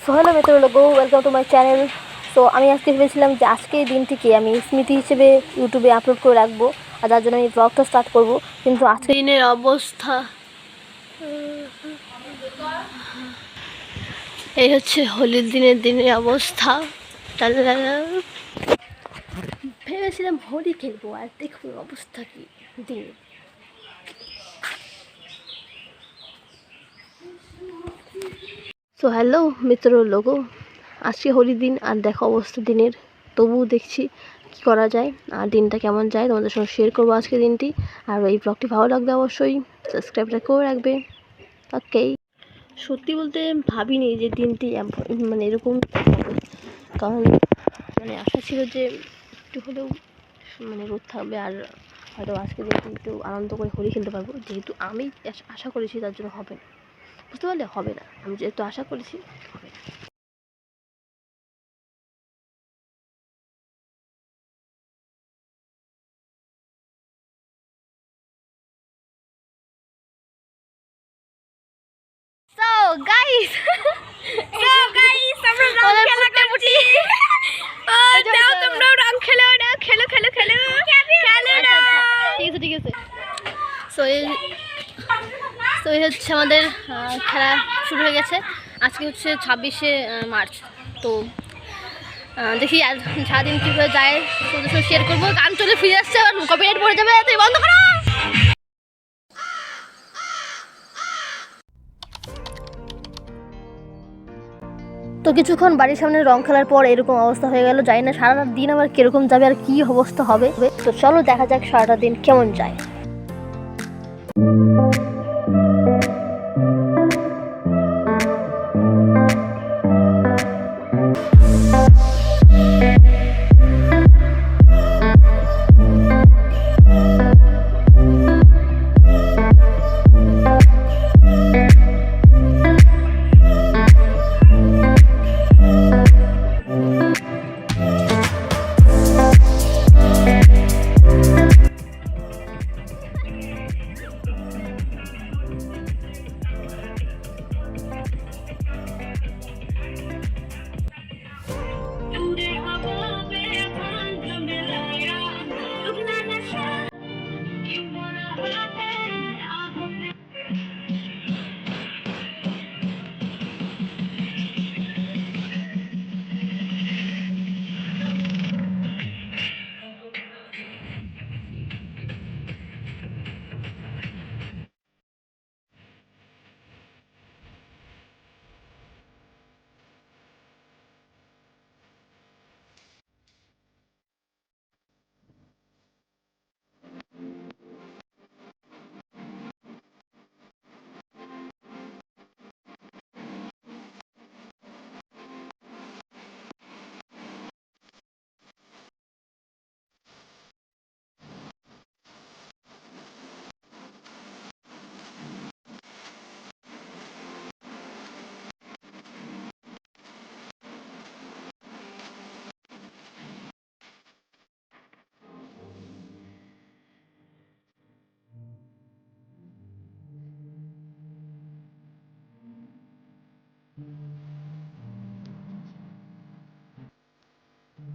So hello Mitra logo, welcome to my channel. So আমি আজকে ভেবেছিলাম যে আজকে এই দিনটিকে আমি স্মৃতি হিসেবে ইউটিউবে আপলোড করে রাখবো, আর যার জন্য আমি ব্লগটা স্টার্ট করবো। কিন্তু আজকে দিনের অবস্থা এই হচ্ছে হোলির দিনের অবস্থা। ভেবেছিলাম হোলি খেলবো, আর দেখুন অবস্থা কি দিন। সো হ্যালো মিত্র লোগো, আজকে হোলির দিন আর দেখো অবস্থা দিনের, তবুও দেখছি কী করা যায় আর দিনটা কেমন যায় তোমাদের সঙ্গে শেয়ার করবো আজকে দিনটি। আর এই ব্লগটি ভালো লাগবে অবশ্যই সাবস্ক্রাইবটা করে রাখবে। ওকে, সত্যি বলতে ভাবিনি যে দিনটি মানে এরকম হবে, কারণ মানে আশা ছিল যে একটু হলেও মানে রোদ থাকবে আর হয়তো আজকে দিনটি একটু আনন্দ করে হোলি খেলতে পারবো। যেহেতু আমি আশা করেছি তার জন্য হবে না, বুঝতে পারলে হবে না, আমি যেহেতু আশা করেছি হবে না। So guys, আমরা রং খেলা করছি। দাও তোমরা রং খেলো না, খেলো খেলো খেলো খেলো না। ঠিক আছে। সো এই হচ্ছে আমাদের খেলা শুরু হয়ে গেছে। আজকে হচ্ছে 26শে মার্চ। তো দেখি আর সারাদিন কীভাবে যায় তোমাদের সঙ্গে শেয়ার করবো। গান চলে ফিরে আসছে, আর কপিরাইট পড়ে যাবে, তুই বন্ধ করো। তো কিছুক্ষণ বাড়ির সামনে রং খেলার পর এরকম অবস্থা হয়ে গেল। জানি না সারাটা দিন আমার কিরকম যাবে আর কি অবস্থা হবে। তো চলো দেখা যাক সারাটা দিন কেমন যায়।